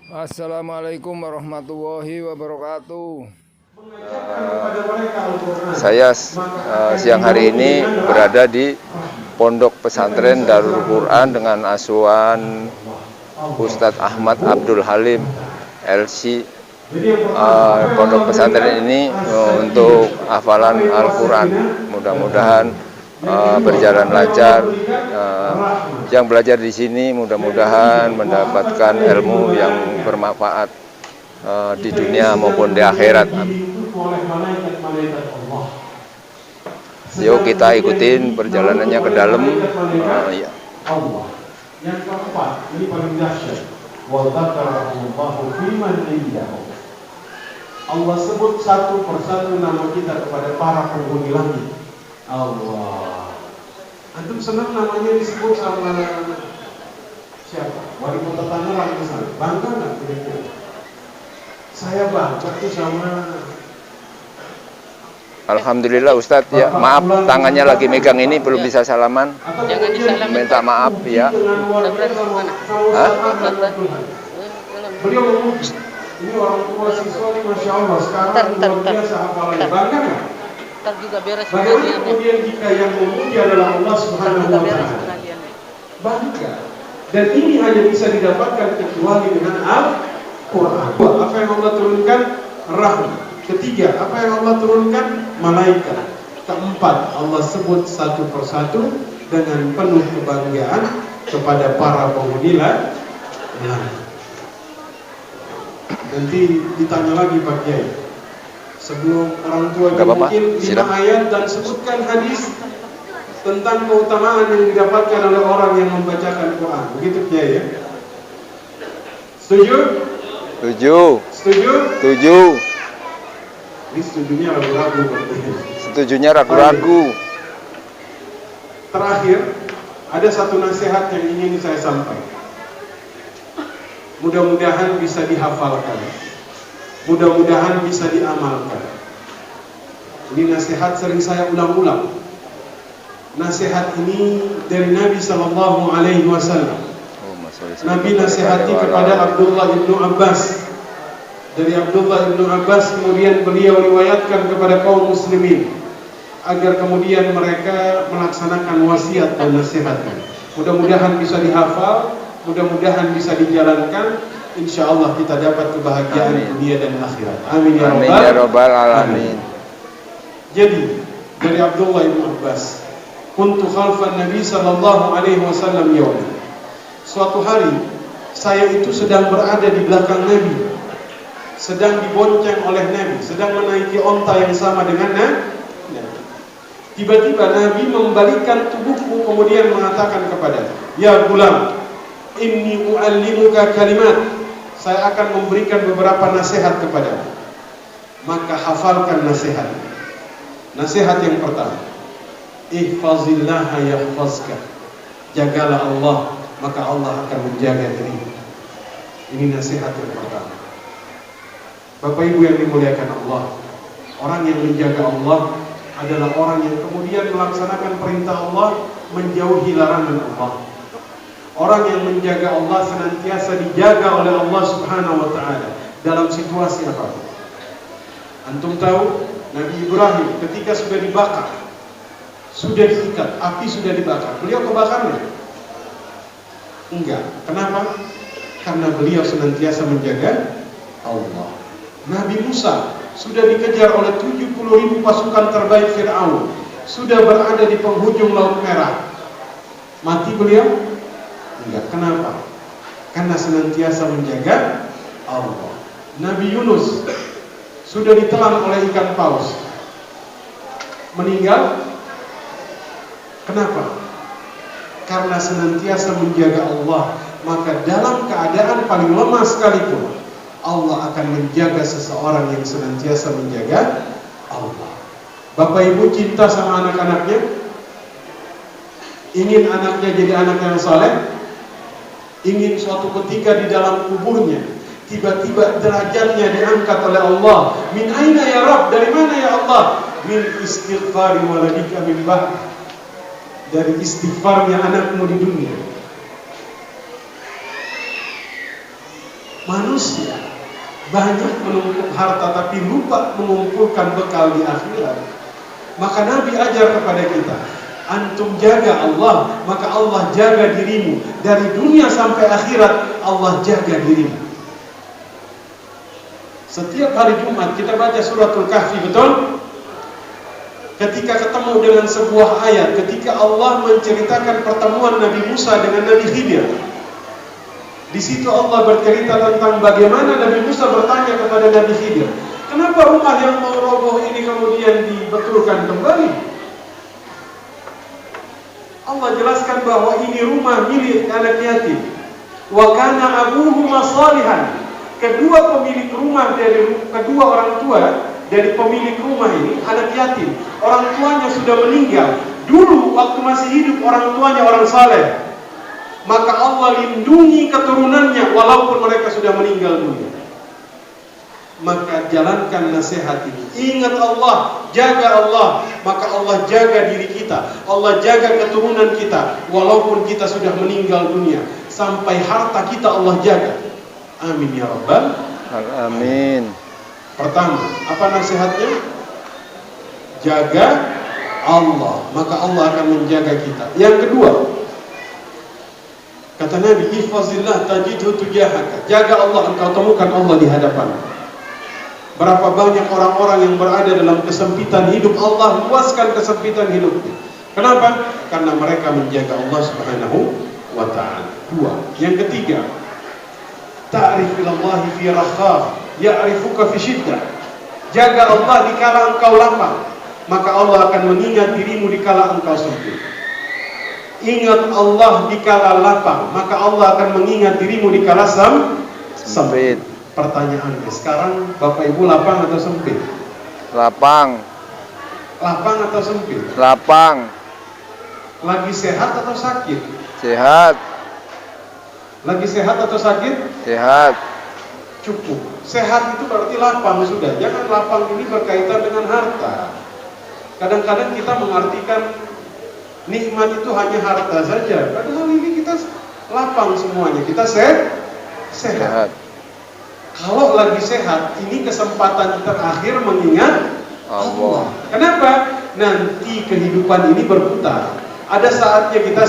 Assalamualaikum warahmatullahi wabarakatuh. Saya siang hari ini berada di Pondok Pesantren Darul Quran dengan asuhan Ustadz Ahmad Abdul Halim LC. Pondok pesantren ini untuk hafalan Al-Quran. Mudah-mudahan berjalan lancar. Yang belajar di sini mudah-mudahan mendapatkan ilmu yang bermanfaat di dunia maupun di akhirat. Yuk kita ikutin perjalanannya ke dalam. Ya. Yang keempat, ini paling dahsyat. Wa dzakarallahu fiman indahu. Allah sebut satu persatu nama kita kepada para penghuni langit. Allah. Antum senang namanya disebut sama siapa? Wali kota Tangerang misalnya. Bangga nggak kira-kira? Saya bangga tuh sama. Alhamdulillah Ustadz ya, maaf tangannya lagi megang ini belum bisa salaman. Jangan disalamin. Minta maaf ya. Hah? Beliau memuji. Ini orang tua siswa ini Masya Allah sekarang luar biasa hafalannya. Bangga nggak? Ntar juga beres Bagaimana pengajiannya. kemudian jika yang memuji adalah Allah Subhanahu wa Ta'ala? Bangga. Dan ini hanya bisa didapatkan kecuali dengan Al-Quran. Apa yang Allah turunkan? Rahmat. Ketiga, apa yang Allah turunkan? Malaikat. Keempat, Allah sebut satu persatu dengan penuh kebanggaan kepada para penghuni langit. Nanti ditanya lagi Pak Kiai. Sebelum orang tua mungkin 5 ayat dan sebutkan hadis tentang keutamaan yang didapatkan oleh orang yang membacakan Quran. Begitu Kiai ya? Setuju? Setuju. Setuju? Setuju. Ini setujunya ragu-ragu. Setujunya ragu-ragu. Terakhir, ada satu nasihat yang ingin saya sampaikan. Mudah-mudahan bisa dihafalkan. Mudah-mudahan bisa diamalkan. Ini nasihat sering saya ulang-ulang. Nasihat ini dari Nabi Sallallahu Alaihi Wasallam. Nabi nasihati kepada Abdullah ibnu Abbas. Dari Abdullah ibnu Abbas kemudian beliau riwayatkan kepada kaum muslimin agar kemudian mereka melaksanakan wasiat dan nasihatnya. Mudah-mudahan bisa dihafal, mudah-mudahan bisa dijalankan. Insya Allah kita dapat kebahagiaan dunia dan akhirat. Amin ya rabbal alamin. Jadi dari Abdullah ibnu Abbas, kuntu khalfan Nabi sallallahu alaihi wasallam yawm. Suatu hari saya itu sedang berada di belakang Nabi, sedang dibonceng oleh Nabi, sedang menaiki onta yang sama dengan Nabi. Tiba-tiba Nabi membalikkan tubuhku kemudian mengatakan kepada, ya gulam, inni u'allimuka kalimat. Saya akan memberikan beberapa nasihat kepadamu. Maka hafalkan nasihat. Nasihat yang pertama, ihfazillaha yahfazka. Jagalah Allah, maka Allah akan menjaga dirimu. Ini nasihat yang pertama. Bapak Ibu yang dimuliakan Allah, orang yang menjaga Allah adalah orang yang kemudian melaksanakan perintah Allah, menjauhi larangan Allah. Orang yang menjaga Allah senantiasa dijaga oleh Allah Subhanahu wa Ta'ala dalam situasi apapun. Antum tahu Nabi Ibrahim ketika sudah dibakar, sudah diikat, api sudah dibakar, beliau kebakarnya? Enggak. Kenapa? Karena beliau senantiasa menjaga Allah. Nabi Musa sudah dikejar oleh 70.000 pasukan terbaik Fir'aun, sudah berada di penghujung Laut Merah. Mati beliau? Enggak. Kenapa? Karena senantiasa menjaga Allah. Nabi Yunus sudah ditelan oleh ikan paus, meninggal. Kenapa? Karena senantiasa menjaga Allah. Maka dalam keadaan paling lemah sekalipun, Allah akan menjaga seseorang yang senantiasa menjaga Allah. Bapak Ibu cinta sama anak-anaknya? Ingin anaknya jadi anak yang saleh? Ingin suatu ketika di dalam kuburnya tiba-tiba derajatnya diangkat oleh Allah. Min aina ya Rabb? Dari mana ya Allah? Min istighfari waladika min ba'd. Dari istighfarnya anakmu di dunia. manusia banyak menumpuk harta tapi lupa mengumpulkan bekal di akhirat. Maka Nabi ajar kepada kita, antum jaga Allah, maka Allah jaga dirimu. Dari dunia sampai akhirat, Allah jaga dirimu. Setiap hari Jumat kita baca suratul Kahfi, betul? Ketika ketemu dengan sebuah ayat, ketika Allah menceritakan pertemuan Nabi Musa dengan Nabi Khidir, di situ Allah bercerita tentang bagaimana Nabi Musa bertanya kepada Nabi Khidir, kenapa rumah yang mau roboh ini kemudian dibetulkan kembali? Allah jelaskan bahwa ini rumah milik anak yatim. Wa kana abuhuma salihan. Kedua pemilik rumah dari kedua orang tua dari pemilik rumah ini anak yatim. Orang tuanya sudah meninggal. Dulu waktu masih hidup orang tuanya orang saleh. Maka Allah lindungi keturunannya walaupun mereka sudah meninggal dunia. Maka jalankan nasihat ini. Ingat Allah, jaga Allah, maka Allah jaga diri kita. Allah jaga keturunan kita walaupun kita sudah meninggal dunia. Sampai harta kita Allah jaga. Amin ya rabbal Amin. Pertama, apa nasihatnya? Jaga Allah, maka Allah akan menjaga kita. Yang kedua, kata Nabi, ihfazillah tajidhu tujahaka. Jaga Allah, engkau temukan Allah di hadapan. Berapa banyak orang-orang yang berada dalam kesempitan hidup, Allah luaskan kesempitan hidupnya. Kenapa? Karena mereka menjaga Allah Subhanahu wa ta'ala. Dua. Yang ketiga, ta'rif ilallahi fi rakhah, ya'rifuka fi syiddah. Jaga Allah dikala engkau lapang, maka Allah akan mengingat dirimu dikala engkau sempit. Ingat Allah dikala lapang, maka Allah akan mengingat dirimu dikala sempit. Pertanyaannya, sekarang Bapak Ibu lapang atau sempit? Lapang. Lapang atau sempit? Lapang. Lagi sehat atau sakit? Sehat. Lagi sehat atau sakit? Sehat. Cukup. Sehat itu berarti lapang sudah. Jangan lapang ini berkaitan dengan harta. Kadang-kadang kita mengartikan nikmat itu hanya harta saja. Padahal ini kita lapang semuanya. Kita sehat. Kalau lagi sehat, ini kesempatan terakhir mengingat Allah. Kenapa? Nanti kehidupan ini berputar. Ada saatnya kita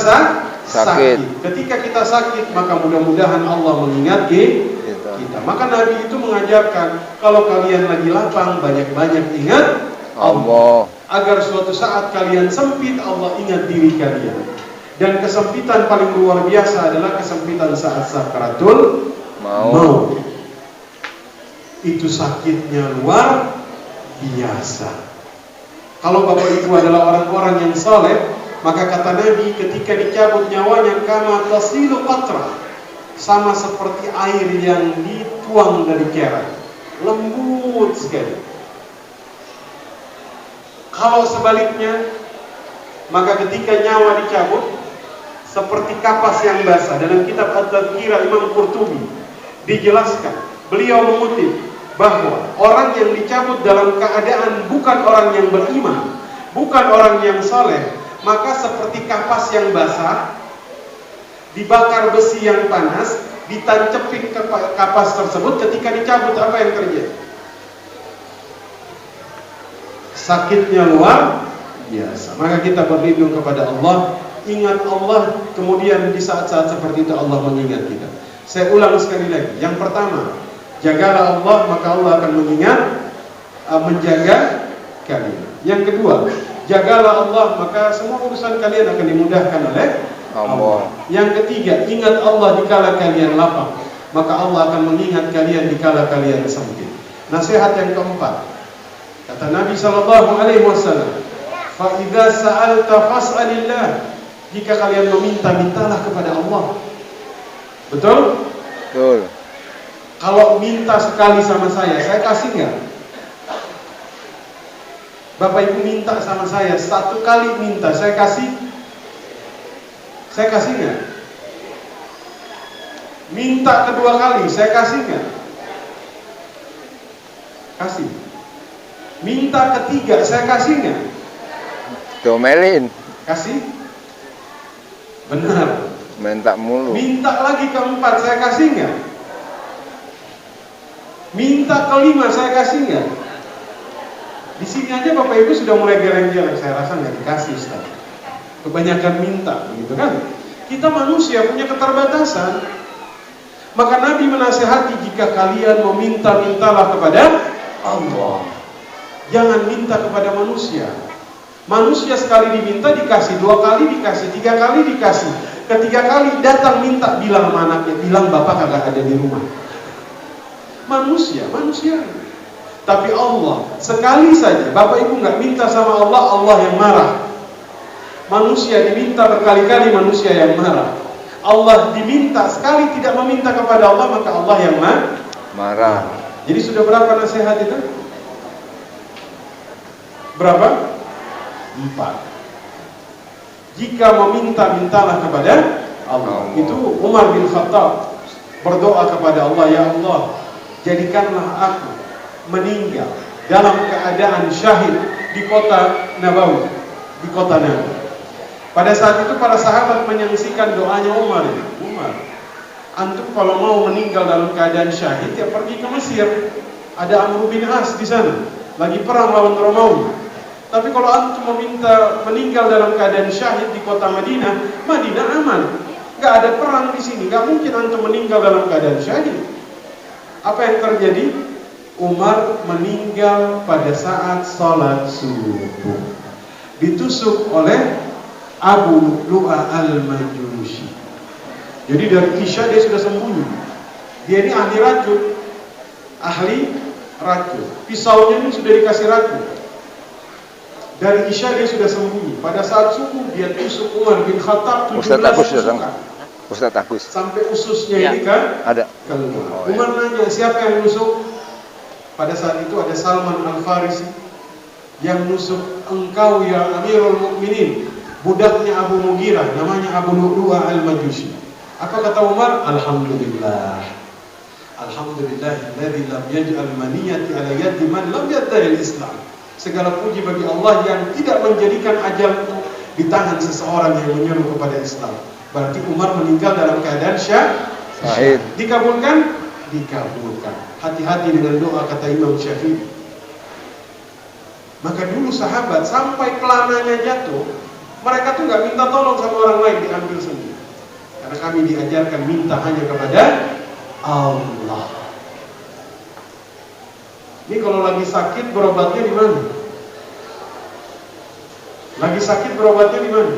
sakit. Ketika kita sakit, maka mudah-mudahan Allah mengingat kita. Maka Nabi itu mengajarkan, kalau kalian lagi lapang, banyak-banyak ingat Allah. Agar suatu saat kalian sempit, Allah ingat diri kalian. Dan kesempitan paling luar biasa adalah kesempitan saat sakaratul maut. Itu sakitnya luar biasa. Kalau Bapak Ibu adalah orang-orang yang saleh, maka kata Nabi, ketika dicabut nyawanya, kama tasilu qatra, sama seperti air yang dituang dari keran, lembut sekali. Kalau sebaliknya, maka ketika nyawa dicabut, seperti kapas yang basah. Dalam kitab At-Tadhkirah Imam Qurtubi dijelaskan, beliau mengutip bahwa orang yang dicabut dalam keadaan bukan orang yang beriman, bukan orang yang saleh, maka seperti kapas yang basah, dibakar besi yang panas, ditancepin ke kapas tersebut. Ketika dicabut, apa yang terjadi? Sakitnya luar biasa. Maka kita berlindung kepada Allah. Ingat Allah, kemudian di saat-saat seperti itu Allah mengingat kita. Saya ulang sekali lagi. Yang pertama, jagalah Allah, maka Allah akan menjaga kalian. Yang kedua, jagalah Allah, maka semua urusan kalian akan dimudahkan oleh Allah. Yang ketiga, ingat Allah dikala kalian lapang, maka Allah akan mengingat kalian dikala kalian sempit. Nasihat yang keempat, kata Nabi SAW, fa idza sa'alta fas'alillah. Jika kalian meminta, mintalah kepada Allah. Betul? Betul. Kalau minta sekali sama saya kasih nggak? Bapak Ibu minta sama saya, satu kali minta, saya kasih nggak? Minta kedua kali, saya kasih nggak? Kasih. Minta ketiga, saya kasih nggak? Domelin. Kasih? Benar. Minta mulu. Minta lagi keempat, saya kasih nggak? minta kelima saya kasih nggak? Di sini aja Bapak Ibu sudah mulai geleng-geleng. Saya rasa nggak dikasih, Ustaz. Kebanyakan minta, gitu kan? Kita manusia punya keterbatasan. Maka Nabi menasihati, jika kalian meminta, mintalah kepada Allah. Jangan minta kepada manusia. Manusia sekali diminta dikasih, 2 kali dikasih, 3 kali dikasih. Ketiga kali datang minta, bilang sama anaknya, bilang bapak kagak ada di rumah. Manusia. Tapi Allah, sekali saja Bapak Ibu nggak minta sama Allah, Allah yang marah. Manusia diminta berkali-kali, manusia yang marah. Allah diminta sekali tidak meminta kepada Allah, maka Allah yang Marah. Jadi sudah berapa nasihat itu? Berapa? 4. Jika meminta, mintalah kepada Allah. Itu Umar bin Khattab berdoa kepada Allah, ya Allah, jadikanlah aku meninggal dalam keadaan syahid di kota Nabawi, di kota Nabi. Pada saat itu para sahabat menyaksikan doanya Umar. Umar, antum kalau mau meninggal dalam keadaan syahid ya pergi ke Mesir. Ada Amr bin As di sana, lagi perang lawan Romawi. Tapi kalau antum meminta meninggal dalam keadaan syahid di kota Madinah, Madinah aman, nggak ada perang di sini, nggak mungkin antum meninggal dalam keadaan syahid. Apa yang terjadi? Umar meninggal pada saat sholat subuh, ditusuk oleh Abu Lu'a al-Majusi. Jadi dari Isya dia sudah sembunyi. Dia ini ahli racun. Pisaunya ini sudah dikasih racun. Dari Isya dia sudah sembunyi. Pada saat subuh dia tusuk Umar bin Khattab 17 tusukan. Ustaz Agus. Sampai ususnya ini kan ada. Keluar. Umar nanya, siapa yang nusuk? Pada saat itu ada Salman Al-Farisi yang nusuk engkau ya Amirul Mukminin, budaknya Abu Mughirah, namanya Abu Lu'a al-Majusi. Apa kata Umar? Alhamdulillah. Alhamdulillahilladzi lam yaj'al maniyati ala yadi man lam yad'il Islam. Segala puji bagi Allah yang tidak menjadikan ajalku di tangan seseorang yang menyuruh kepada Islam. Berarti Umar meninggal dalam keadaan syahid. Dikabulkan? Dikabulkan. Hati-hati dengan doa, kata Imam Syafi'i. Maka dulu sahabat sampai pelananya jatuh, mereka tuh nggak minta tolong sama orang lain, diambil sendiri. Karena kami diajarkan minta hanya kepada Allah. Ini kalau lagi sakit berobatnya di mana? Lagi sakit berobatnya di mana?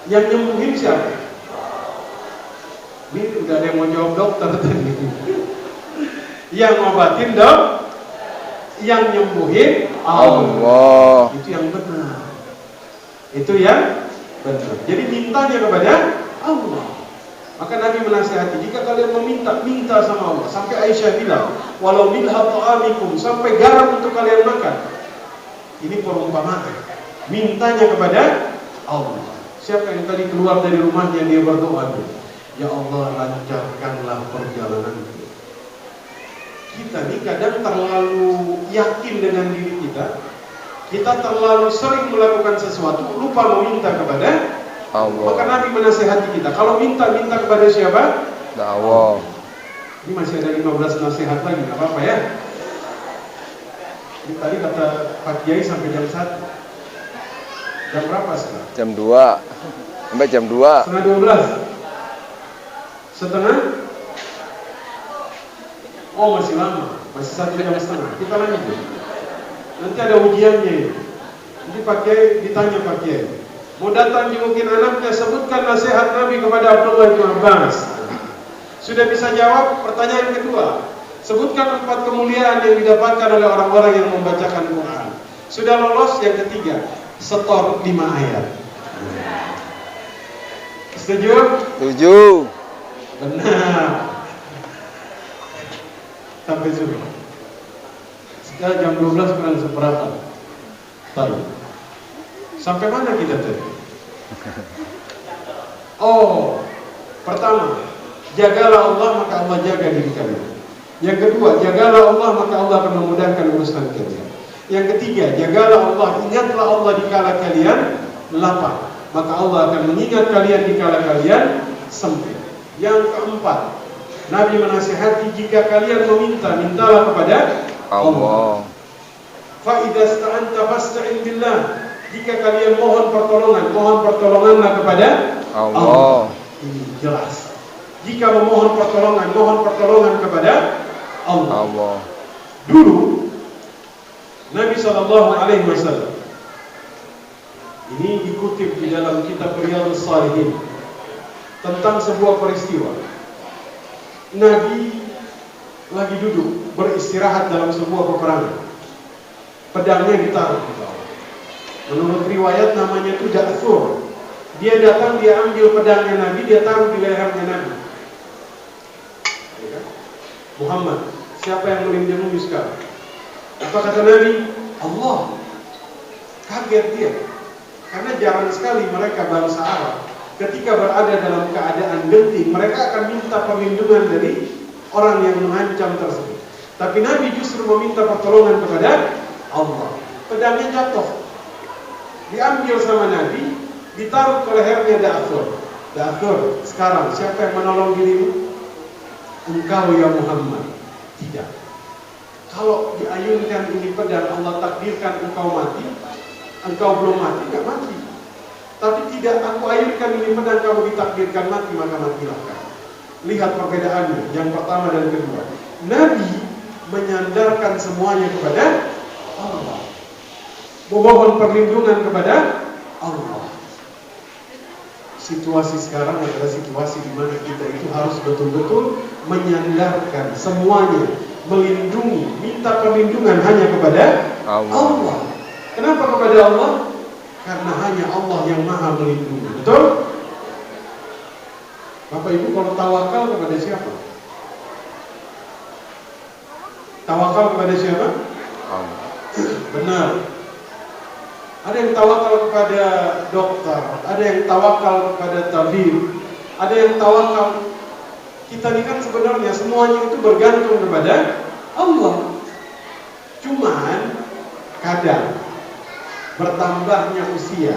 Yang nyembuhin siapa? Ini udah ada yang mau jawab dokter tadi. Yang ngobatin dok, yang nyembuhin Allah. Itu yang benar. Itu yang benar. Jadi mintanya kepada Allah. Maka Nabi menasihati, jika kalian meminta, minta sama Allah. Sampai Aisyah bilang, walau milha ta'amikum, sampai garam untuk kalian makan. Ini perumpamaan. Mintanya kepada Allah. Siapa yang tadi keluar dari rumahnya dia berdoa, ya Allah lancarkanlah perjalananku. Kita nih kadang terlalu yakin dengan diri kita. Kita terlalu sering melakukan sesuatu, lupa meminta kepada Allah. Maka Nabi menasihati kita, kalau minta kepada siapa? Allah. Ini masih ada 15 nasihat lagi, nggak apa-apa ya. Ini tadi kata Pak Kiai sampai jam 1. Jam berapa sekarang? Jam 2. Sampai jam 2. Setengah 12. Setengah? Oh masih lama, masih 1,5 jam. Kita lanjut. Nanti ada ujiannya. Nanti Pak Kiai ditanya Pak Kiai, mau datang jengukin anaknya, sebutkan nasihat Nabi kepada Abdullah bin Abbas. Sudah bisa jawab? Pertanyaan kedua, sebutkan 4 kemuliaan yang didapatkan oleh orang-orang yang membacakan Quran. Sudah lolos? Yang ketiga, setor 5 ayat. Setuju? Setuju. Benar. Sampai zuhur. Sekarang jam 12 kurang seberapa. Baik. Sampai mana kita tadi? Oh, pertama, jagalah Allah maka Allah jaga diri kalian. Yang kedua, jagalah Allah maka Allah akan memudahkan urusan kalian. Yang ketiga, jagalah Allah, ingatlah Allah dikala kalian lapar, maka Allah akan mengingat kalian dikala kalian sempit. Yang keempat, Nabi menasihati, jika kalian meminta, mintalah kepada Allah. Fa idza sta'anta fasta'in billah. Jika kalian mohon pertolonganlah kepada Allah. Ini jelas. Jika memohon pertolongan, mohon pertolongan kepada Allah. Dulu Nabi SAW, ini dikutip di dalam kitab Riyadhus Shalihin tentang sebuah peristiwa. Nabi lagi duduk beristirahat dalam sebuah peperangan. Pedangnya ditaruh di bawah. Menurut riwayat namanya itu Ja'thur. Dia datang, dia ambil pedangnya Nabi, dia taruh di lehernya Nabi. Muhammad, siapa yang melindungi sekarang? Apa kata Nabi? Allah. Kaget dia. Karena jarang sekali mereka bangsa Arab ketika berada dalam keadaan genting, mereka akan minta perlindungan dari orang yang mengancam tersebut. Tapi Nabi justru meminta pertolongan kepada Allah. Pedangnya jatuh, diambil sama Nabi, ditaruh ke lehernya Ja'thur. Ja'thur, sekarang siapa yang menolong dirimu? Engkau ya Muhammad. Tidak. Kalau diayunkan ini pedang, Allah takdirkan engkau mati, engkau belum mati, enggak mati. Tapi tidak, aku ayunkan ini pedang, kamu ditakdirkan mati, maka matilah kamu. Lihat perbedaannya, yang pertama dan kedua. Nabi menyandarkan semuanya kepada Allah, memohon perlindungan kepada Allah. Situasi sekarang adalah situasi di mana kita itu harus betul-betul menyandarkan semuanya, melindungi, minta perlindungan hanya kepada Allah. Kenapa kepada Allah? Karena hanya Allah yang maha melindungi. Betul? Bapak Ibu, kalau tawakal kepada siapa? Tawakal kepada siapa? Allah. Benar. Ada yang tawakal kepada dokter, ada yang tawakal kepada tabib, ada yang tawakal. Kita ini kan sebenarnya semuanya itu bergantung kepada Allah. Cuman kadang bertambahnya usia,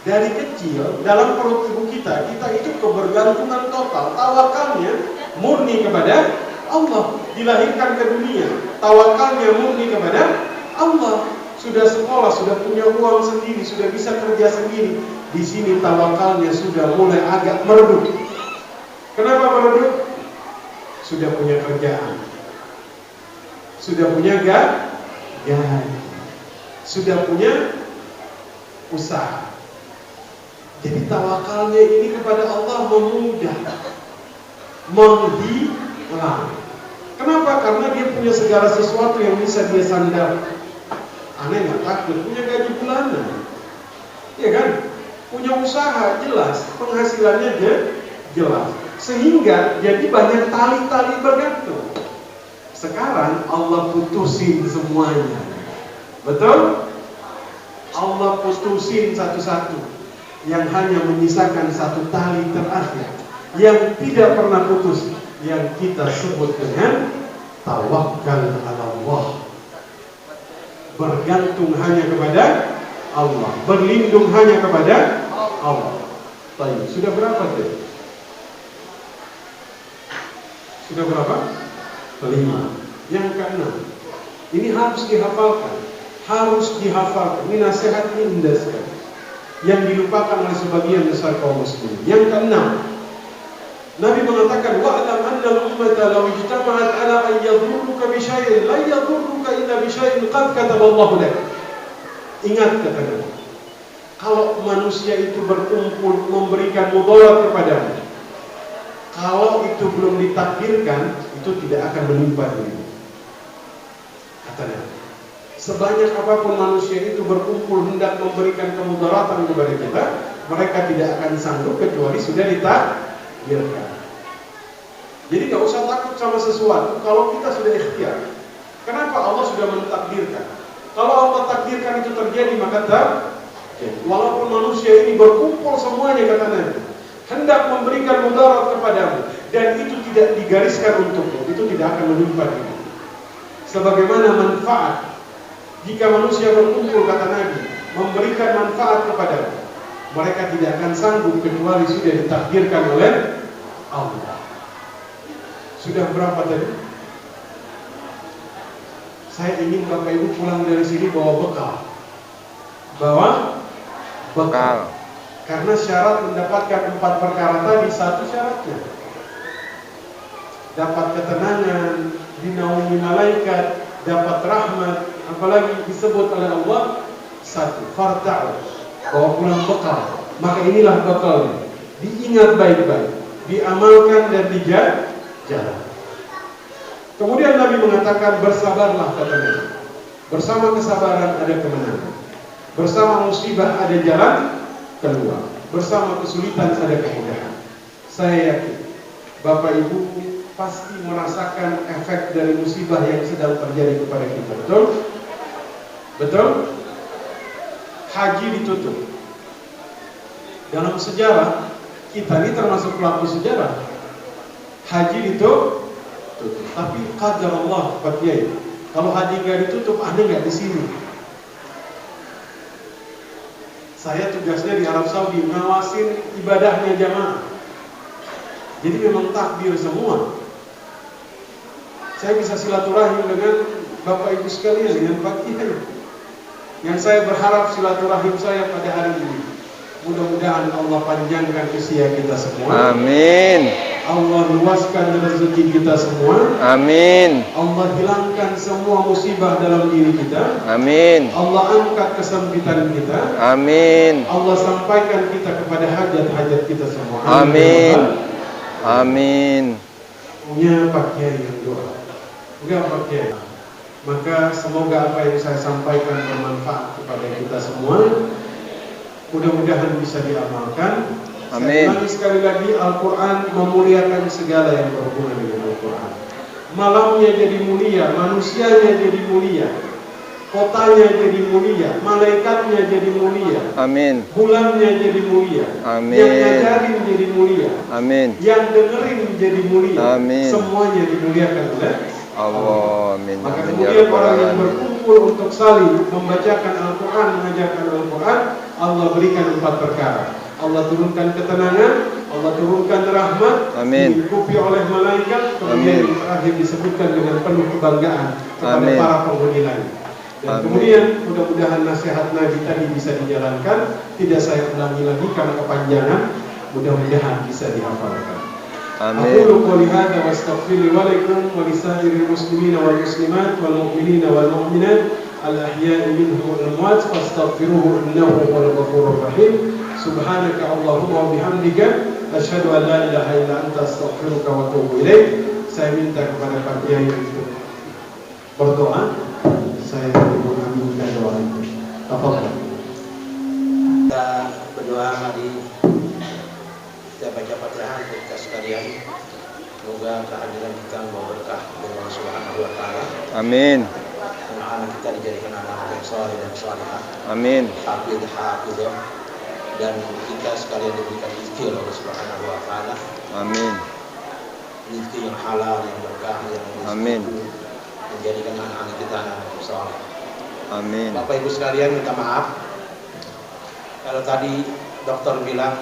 dari kecil dalam perut ibu kita itu kebergantungan total. Tawakalnya murni kepada Allah. Dilahirkan ke dunia, tawakalnya murni kepada Allah. Sudah sekolah, sudah punya uang sendiri, sudah bisa kerja sendiri. Di sini tawakalnya sudah mulai agak meredup. Kenapa meredup? Sudah punya kerjaan, sudah punya gaji, sudah punya usaha. Jadi tawakalnya ini kepada Allah memudah, menghilang. Kenapa? Karena dia punya segala sesuatu yang bisa dia sandar. Aneh nggak takut, punya gaji bulanan, ya kan? Punya usaha jelas, penghasilannya jelas, sehingga jadi banyak tali-tali bergantung. Sekarang Allah putusin semuanya, betul? Allah putusin satu-satu, yang hanya menyisakan satu tali terakhir yang tidak pernah putus, yang kita sebut dengan tawakal ala Allah. Bergantung hanya kepada Allah, berlindung hanya kepada Allah. Baik, sudah berapa tadi? Sudah berapa? 5. Yang keenam, ini harus dihafalkan, harus dihafalkan. Ini nasihat indah sekali, yang dilupakan oleh sebagian besar kaum muslimin. Yang keenam, Nabi mengatakan, wa'lam anna al-ummata law ijtama'at ala an yadhurruka bi syai'in la yadhurruka illa bi syai'in qad kataballahu lak. Ingat, kata Nabi, kalau manusia itu berkumpul memberikan mudarat kepadamu, kalau itu belum ditakdirkan, itu tidak akan menimpa dirimu. Kata Nabi, sebanyak apapun manusia itu berkumpul hendak memberikan kemudaratan kepada kita, mereka tidak akan sanggup kecuali sudah ditakdirkan. Jadi gak usah takut sama sesuatu kalau kita sudah ikhtiar. Kenapa? Allah sudah mentakdirkan. Kalau Allah takdirkan itu terjadi, maka terjadi. Walaupun manusia ini berkumpul semuanya, kata Nabi, hendak memberikan mudarat kepadamu, dan itu tidak digariskan untukmu, itu tidak akan menimpa dirimu. Sebagaimana manfaat, jika manusia berkumpul, kata Nabi, memberikan manfaat kepadamu, mereka tidak akan sanggup kecuali sudah ditakdirkan oleh Allah. Sudah berapa tadi? Saya ingin Bapak Ibu pulang dari sini bawa bekal. Bawa bekal. Karena syarat mendapatkan 4 perkara tadi, satu syaratnya dapat ketenangan, dinaungi malaikat, dapat rahmat, apalagi disebut oleh Allah, satu, farta'u, bawa pulang bekal. Maka inilah bekalnya, diingat baik-baik, diamalkan dan dijalan. Kemudian Nabi mengatakan, bersabarlah katanya. Bersama kesabaran ada kemenangan, bersama musibah ada jalan keluar, bersama kesulitan ada kemudahan. Saya yakin Bapak Ibu pasti merasakan efek dari musibah yang sedang terjadi kepada kita. Betul? Betul? Haji ditutup. Dalam sejarah, kita ini termasuk pelaku sejarah. Haji ditutup. Tapi qadar Allah, Pak Kiai. Kalau haji nggak ditutup, Anda nggak di sini. Saya tugasnya di Arab Saudi ngawasin ibadahnya jamaah. Jadi memang takbir semua. Saya bisa silaturahim dengan Bapak Ibu sekalian, dengan Pak Kiai. Yang saya berharap silaturahim saya pada hari ini, mudah-mudahan Allah panjangkan usia kita semua. Amin. Allah luaskan rezeki kita semua. Amin. Allah hilangkan semua musibah dalam diri kita. Amin. Allah angkat kesempitan kita. Amin. Allah sampaikan kita kepada hajat-hajat kita semua. Amin. Amin. Punya Pak Kiai yang doa. Enggak Pak Kiai. Maka semoga apa yang saya sampaikan bermanfaat kepada kita semua. Mudah-mudahan bisa diamalkan. Amin. Saya sekali lagi, Al-Quran memuliakan segala yang berhubungan dengan Al-Quran. Malamnya jadi mulia, manusianya jadi mulia, kotanya jadi mulia, malaikatnya jadi mulia. Amin. Bulannya jadi mulia. Amin. Yang ngajarin jadi mulia. Amin. Yang dengerin jadi mulia. Amin. Semuanya dimuliakan oleh Allah. Amin. Maka Amin ya kemudian rabbal orang yang alamin. berkumpul untuk saling membacakan Al-Quran, mengajarkan Al-Quran, Allah berikan 4 perkara. Allah turunkan ketenangan, Allah turunkan rahmat, Amin. diikuti oleh malaikat, kemudian yang terakhir disebutkan dengan penuh kebanggaan kepada Amin. para penghuni langit. Dan Amin. kemudian mudah-mudahan nasihat Nabi tadi bisa dijalankan, tidak saya ulangi lagi karena kepanjangan, mudah-mudahan bisa dihafalkan. Amin. Aqulu qouli hadza wa astaghfiru lakum wa lisairil muslimina wal muslimat wal mu'minina wal mu'minat al ahya'i minhum wal amwat fastaghfiruhu innahu huwal ghafurur rahim. Subhanaka Allahumma wa bihamdika asyhadu an la ilaha illa anta astaghfiruka wa atubu ilaik. Saya minta kepada Pak Kiai untuk berdoa. Saya mengaminkan doa itu. Tafadhol. Kita berdoa, mari kita baca Fatihah untuk kita sekalian. Semoga kehadiran kita membawa berkah dari Allah Subhanahu wa taala. Amin. Anak-anak kita dijadikan anak yang saleh dan salihah. Amin. Hafidh. Dan kita sekalian diberikan rezeki oleh Allah Subhanahu wa taala. Amin. Rezeki yang halal, yang berkah, yang Amin. menjadikan anak-anak kita anak yang saleh. Amin. Bapak Ibu sekalian, minta maaf kalau tadi dokter bilang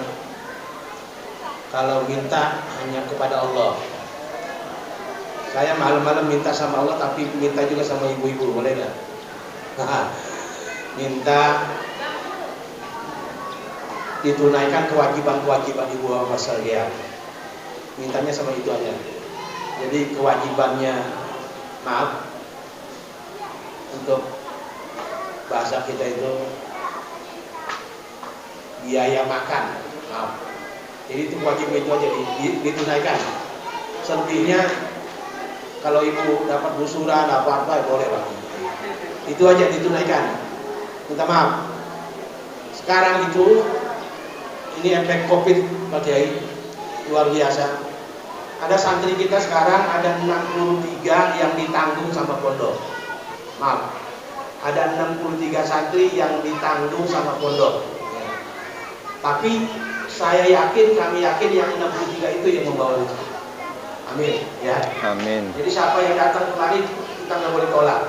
kalau minta hanya kepada Allah. Saya malam-malam minta sama Allah, tapi minta juga sama ibu-ibu, boleh nggak? Minta ditunaikan kewajiban-kewajiban ibu bapak sekalian. Mintanya sama itu aja. Jadi kewajibannya, maaf, untuk bahasa kita itu biaya makan, maaf. Jadi itu kewajiban itu aja ditunaikan. Selebihnya kalau ibu dapat busuran apa-apa boleh Pak. Itu aja ditunaikan. Minta maaf. Sekarang itu ini efek Covid Pak Kiai luar biasa. Ada santri kita sekarang ada 63 yang ditanggung sama pondok. Maaf. Ada 63 santri yang ditanggung sama pondok. Tapi saya yakin, kami yakin yang 63 itu yang membawa rezeki. Amin ya. Amin. Jadi siapa yang datang kemari kita nggak boleh tolak.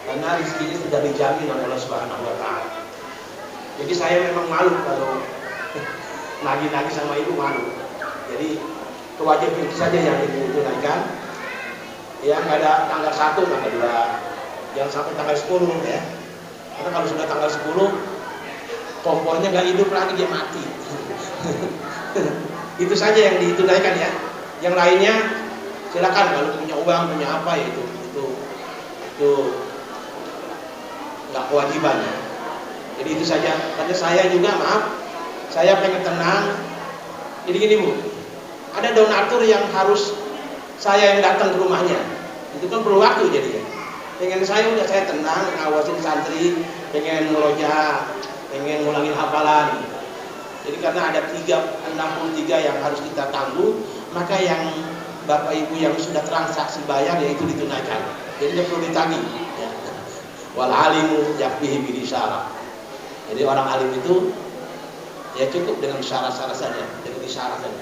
Karena rezekinya sudah dijamin oleh Allah Subhanahu wa taala. Jadi saya memang malu kalau nagih-nagih sama ibu, malu. Jadi kewajiban itu saja yang ibu tunaikan. Ya nggak ada tanggal 1, tanggal 2, jangan sampai tanggal 10 ya. Karena kalau sudah tanggal 10 kompornya nggak hidup lagi, dia mati. Itu saja yang ditunaikan ya. Yang lainnya silakan kalau punya uang, punya apa ya itu nggak kewajiban ya. Jadi itu saja. Karena saya juga saya pengen tenang. Jadi gini Bu, ada donatur yang harus saya yang datang ke rumahnya. Itu kan perlu waktu jadi ya. Pengen saya tenang, ngawasin santri, pengen ngeroja, pengen ngulangin hafalan. Jadi karena ada 63 yang harus kita tangguh, maka yang Bapak Ibu yang sudah transaksi bayar yaitu ditunaikan. Jadi tidak perlu ditagih. Ya. Wal alimu yakfihi bil isyarah. Jadi orang alim itu ya cukup dengan syarat-syarat saja, dengan isyarat saja.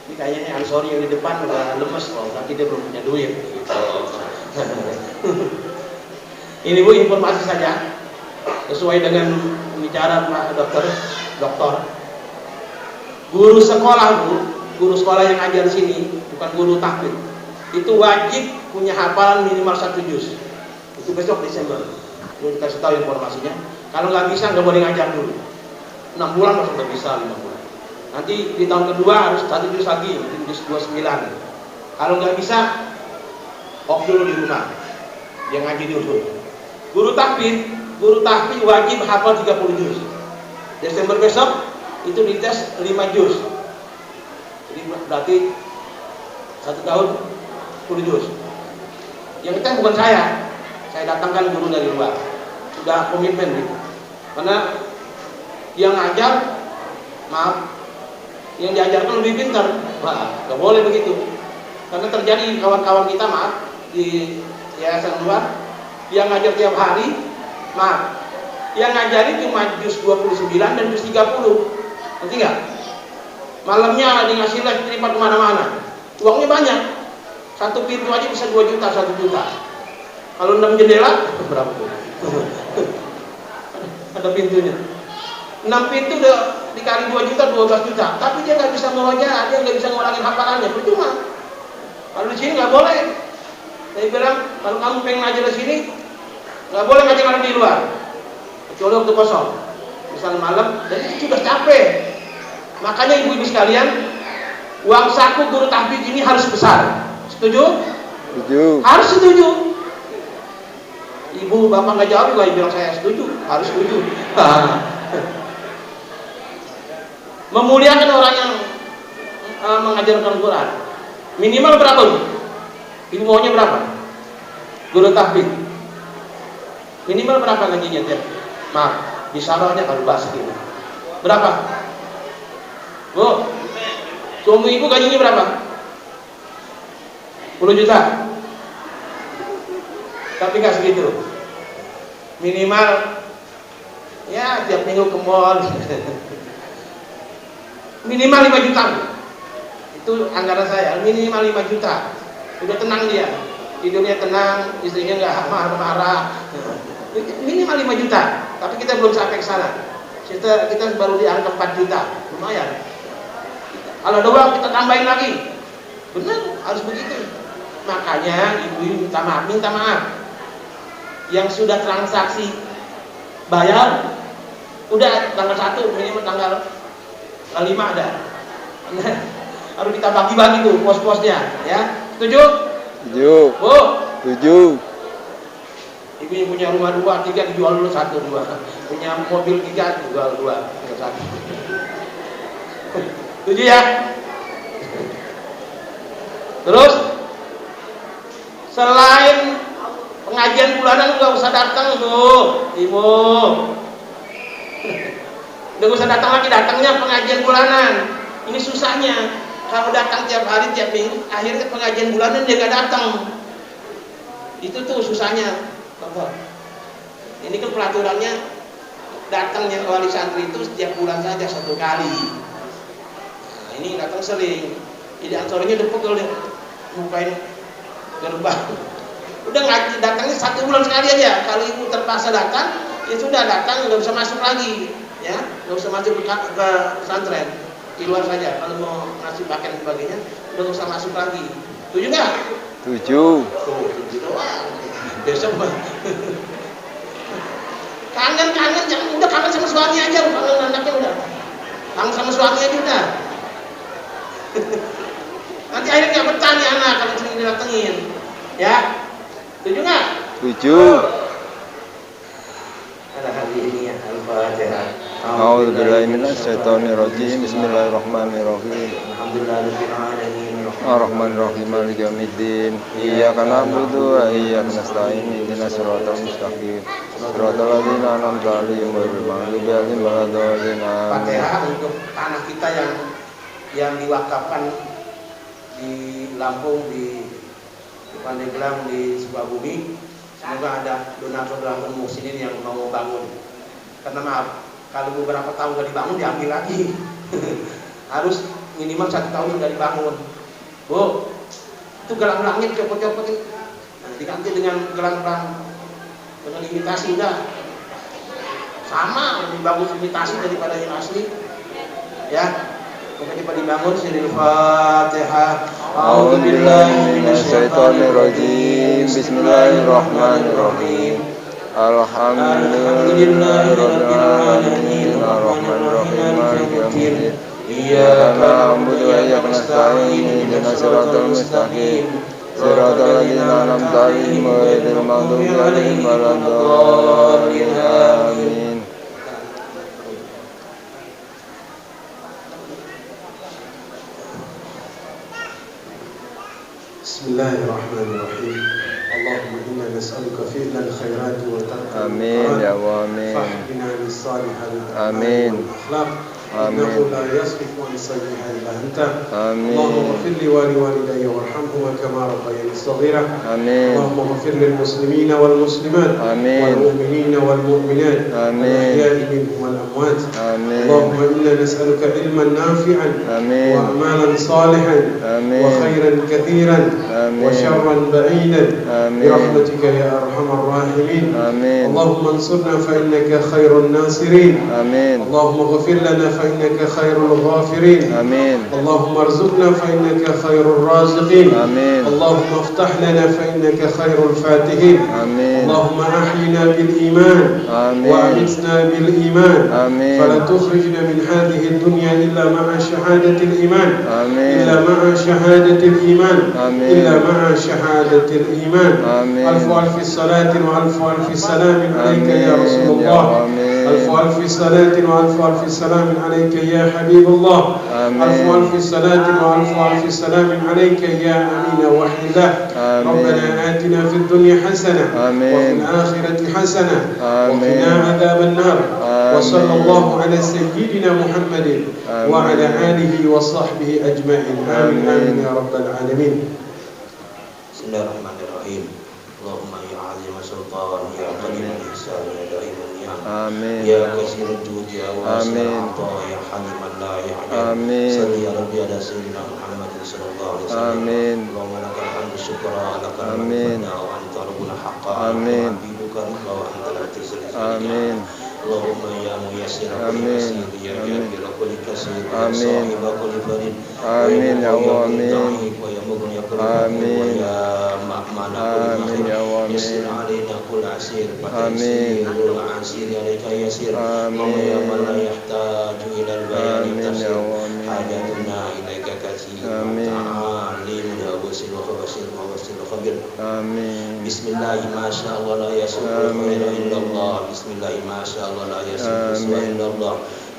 Ini kayaknya Ansori yang di depan udah lemes loh, tapi dia belum punya duit. Ini Bu informasi saja sesuai dengan bicara Pak Dokter. Guru sekolah Bu, guru sekolah yang ajar di sini bukan guru tahfidz, itu wajib punya hafalan minimal 1 juz. Itu besok Desember. Ini dikasih tahu informasinya. Kalau nggak bisa nggak boleh ngajar dulu. 6 bulan langsung nggak bisa, 5 bulan. Nanti di tahun kedua harus 1 juz lagi, mungkin juz 29. Kalau nggak bisa, off dulu di rumah, dia ngaji dulu. Guru tahfidz wajib hafal 30 juz. Desember besok itu dites 5 juz. Jadi berarti 1 tahun 10 juz. Yang itu bukan saya datangkan guru dari luar. Sudah komitmen gitu. Karena yang ngajar, yang diajarkan lebih pintar. Wah, nggak boleh begitu. Karena terjadi kawan-kawan kita di yayasan luar yang ngajar tiap hari, yang ngajarin cuma juz 29 dan juz 30. Ngerti nggak? Malamnya dikasih les tripat kemana-mana. Uangnya banyak. 1 pintu aja bisa 2 juta, 1 juta. Kalau 6 jendela berapa tuh? Ada pintunya. 6 pintu udah dikali 2 juta, 12 juta. Tapi dia nggak bisa meroja, dia nggak bisa ngulangin hafalannya. Percuma. Kalau di sini nggak boleh. Saya bilang kalau kamu pengen ngajar di sini, nggak boleh ngajar di luar. Kecuali waktu kosong. Misalnya malam, dan itu sudah capek. Makanya ibu-ibu sekalian, uang saku guru tahfidz ini harus besar. Setuju? Setuju. Harus setuju. Ibu bapak nggak jawab, juga bilang saya setuju. Harus setuju. Memuliakan orang yang mengajarkan Quran. Minimal berapa Bu? Ibu maunya berapa? Guru tahfidz. Minimal berapa gajinya tiap? Maaf, di salonnya kalau bahas gitu. Berapa? Bu, suami ibu gajinya berapa? 10 juta. Tapi nggak segitu. Minimal ya tiap minggu ke mall. Minimal 5 juta. Itu anggaran saya, minimal 5 juta. Udah tenang dia. Tidurnya tenang, istrinya nggak marah-marah. Minimal 5 juta. Tapi kita belum sampai ke sana. Kita baru di angka 4 juta. Lumayan. Kalau ada uang kita tambahin lagi. Benar, harus begitu. Makanya ibu-ibu minta maaf. Yang sudah transaksi bayar, udah tanggal 1 minimal tanggal 5 ada. Nah, harus kita bagi-bagi tuh pos-posnya, ya. Setuju? Setuju. Bu? Setuju. Ibu yang punya rumah 2, 3 dijual dulu 1, 2. Punya mobil 3 dijual 2, 1. Setuju ya? Terus selain pengajian bulanan nggak usah datang tuh, ibu. Nggak usah datang lagi, datangnya pengajian bulanan. Ini susahnya. Kalau datang tiap hari, tiap minggu, akhirnya pengajian bulanan dia nggak datang. Itu tuh susahnya. Ini kan peraturannya datangnya wali santri itu setiap bulan saja 1 kali. Nah, ini datang sering. Jadi Ansorinya udah pegel deh, ngapain gerbang. Udah ngaji datangnya 1 bulan sekali aja. Kalau ibu terpaksa datang, ya sudah datang nggak bisa masuk lagi, ya nggak usah masuk ke pesantren, di luar saja. Kalau mau ngasih pakaian sebagainya, udah nggak usah masuk lagi. Setuju nggak? 7. Tuh, 7 doang. Besok mah. Kangen, jangan udah kangen sama suami aja, kangen anaknya udah. Kangen sama suami aja udah. Nanti akhirnya nggak betah nih anak kalau sering didatengin. Ya, setuju nggak? 7. Ada hari ini ya, Al-Fatihah. A'udzubillahi minasyaitonirrajim. Bismillahirrahmanirrahim. Alhamdulillahirabbil alamin. Ar-Rahmanir-Rahim. Maliki yaumiddin. Iyyaka na'budu wa iyyaka nasta'in. Ihdinas siratal mustaqim. Siratal ladzina an'amta 'alaihim ghairil maghdubi 'alaihim waladdallin. Amin. Fatihah untuk tanah kita yang diwakafkan di Lampung, di Pandeglang, di Sukabumi. Semoga ada donatur-donatur muhsinin yang mau bangun. Karena maaf, kalau beberapa tahun nggak dibangun diambil lagi. Harus minimal 1 tahun sudah dibangun. Bu, itu gelang-gelangnya copot-copotin. Nah, diganti dengan gelang-gelang dengan imitasi udah. Sama, lebih bagus imitasi daripada yang asli. Ya, pokoknya pada dibangun siril Fatihah. A'udzubillahi minasyaitonirrajim. Bismillahirrahmanirrahim. Alhamdulillahirabbil alamin. Ar-Rahmanir-Rahim. Maliki yaumiddin. Iyyaka na'budu wa iyyaka nasta'in. Ihdinas siratal mustaqim. Siratal ladzina an'amta 'alaihim ghairil maghdubi 'alaihim waladdallin. Amin. Bismillahirrahmanirrahim. Allahumma inna nas'aluka fi'lal khairati wa tarkal Amin ya Allah, amin. fahdina lis-salihati Amin. wal akhlaq. Amin. إنه لا يصرف عن السيئات إلا أنت. Amin. اللهم اغفر لي ولوالدي وارحمهما كما ربياني صغيرا. Amin. اللهم اغفر للمسلمين والمسلمات Amin. والمؤمنين والمؤمنات Amin. الأحياء منهم والأموات. Amin. اللهم إنا نسألك علما نافعا Amin. وأعمالا صالحا Amin. وخيرا كثيرا Amin. وشرا بعيدا Amin. برحمتك يا أرحم الراحمين. Amin. اللهم انصرنا فإنك خير الناصرين. Amin. اللهم اغفر لنا فإنك خير الغافرين. Amin. اللهم ارزقنا فإنك خير الرازقين. Amin. اللهم افتح لنا فإنك خير الفاتحين. Amin. اللهم أحينا بالإيمان Amin. وأمتنا بالإيمان Amin. فلا تخرجنا من هذه الدنيا إلا مع شهادة الإيمان Amin. إلا مع شهادة الإيمان Amin. إلا مع شهادة الإيمان. Amin. ألف ألف صلاة وألف ألف سلام عليك يا رسول Amin ya الله. Amin. ألف ألف صلاة وألف ألف سلام عليك يا حبيب الله. Amin. ألف ألف صلاة وألف ألف سلام عليك يا أمين وحي الله. Amin. ربنا آتنا في الدنيا حسنة Amin. وفي الآخرة حسنة Amin. وقنا عذاب النار. Amin. وصلى الله على سيدنا محمد Amin. وعلى آله وصحبه أجمعين. آمين آمين يا رب العالمين. Bismillahirrahmanirrahim. Allahumma ya azim sultan ya qadim al-ihsan ya daim al-ni'am. Amin. Ya kasir al-jud ya wasi' Amin. al-'ata ya halim la ya'lam. Amin. Salli ya rabbi ala sayyidina Muhammad sallallahu alaihi wasallam. Amin. Allahumma lakal hamdu syukra lakal Amin. hamdu wa anta rabbuna haqqan. Amin. Habibuka wa anta la tuzil. Amin. Allahumma ya muyassir kulli Amin. kasir ya Amin. jabir kulli kasir ya Amin. sahib kulli farid. Amin ya Allah, amin. Wa ya mughni ya kulli Amin. wa ya ma'mana Amin ya Allah, amin. يسر علينا كل عسير آمين. فتيسير العسير عليك يسير آمين. اللهم يا من لا يحتاج إلى البيان آمين يا تفسير الله، آمين. حاجاتنا إليك كثير آمين. تعال يا وسيل وخبشير ووسيل وخبير Amin. بسم الله ما شاء الله لا يسوق الخير إلا الله بسم الله ما شاء الله لا يسوق الخير آمين. إلا الله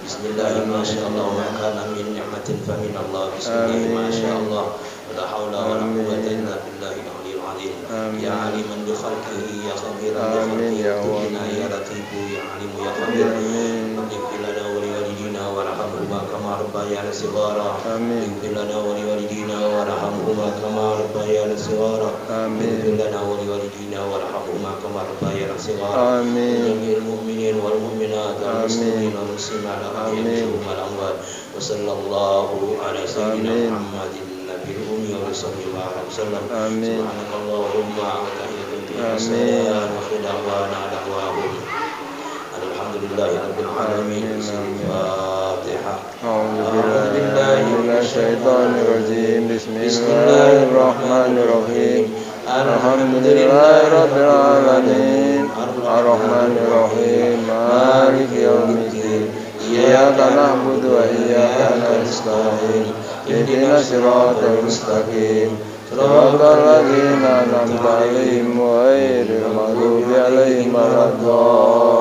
بسم الله ما شاء الله وما كان من نعمة فمن الله بسم الله ما شاء الله ولا حول ولا قوة إلا بالله العلي العظيم آمين. يا عليما بخلقه يا خبيرا آمين بخلقه يا اكتب الله. لنا يا لطيف يا عليم يا خبير آمين. اغفر لنا ولوالدينا وارحمهما كما ربيانا صغارا آمين. اغفر لنا ولوالدينا وارحمهما كما ربيانا صغارا آمين. اغفر لنا ولوالدينا وارحمهما كما ربيانا صغارا آمين. جميع المؤمنين والمؤمنات والمسلمين والمسلمات الأحياء آمين. منهم والأموات وصلى الله على سيدنا آمين. محمد النبي الأمي وصلى الله عليه وسلم آمين. سبحانك اللهم وتحية آمين. السلام وآخر دعوانا دعواهم الحمد walhamdulillahi rabbil alamin. Al-Fatihah. A'udzu billahi minasyaitonir rajim. Bismillahirrahmanirrahim. Alhamdulillahirabbil alamin. Arrahmanir rahim. Maliki yaumiddin. Iyyaka na'budu wa iyyaka nasta'in. Ihdinas siratal mustaqim. Siratal ladzina an'amta 'alaihim ghairil maghdubi 'alaihim waladdallin.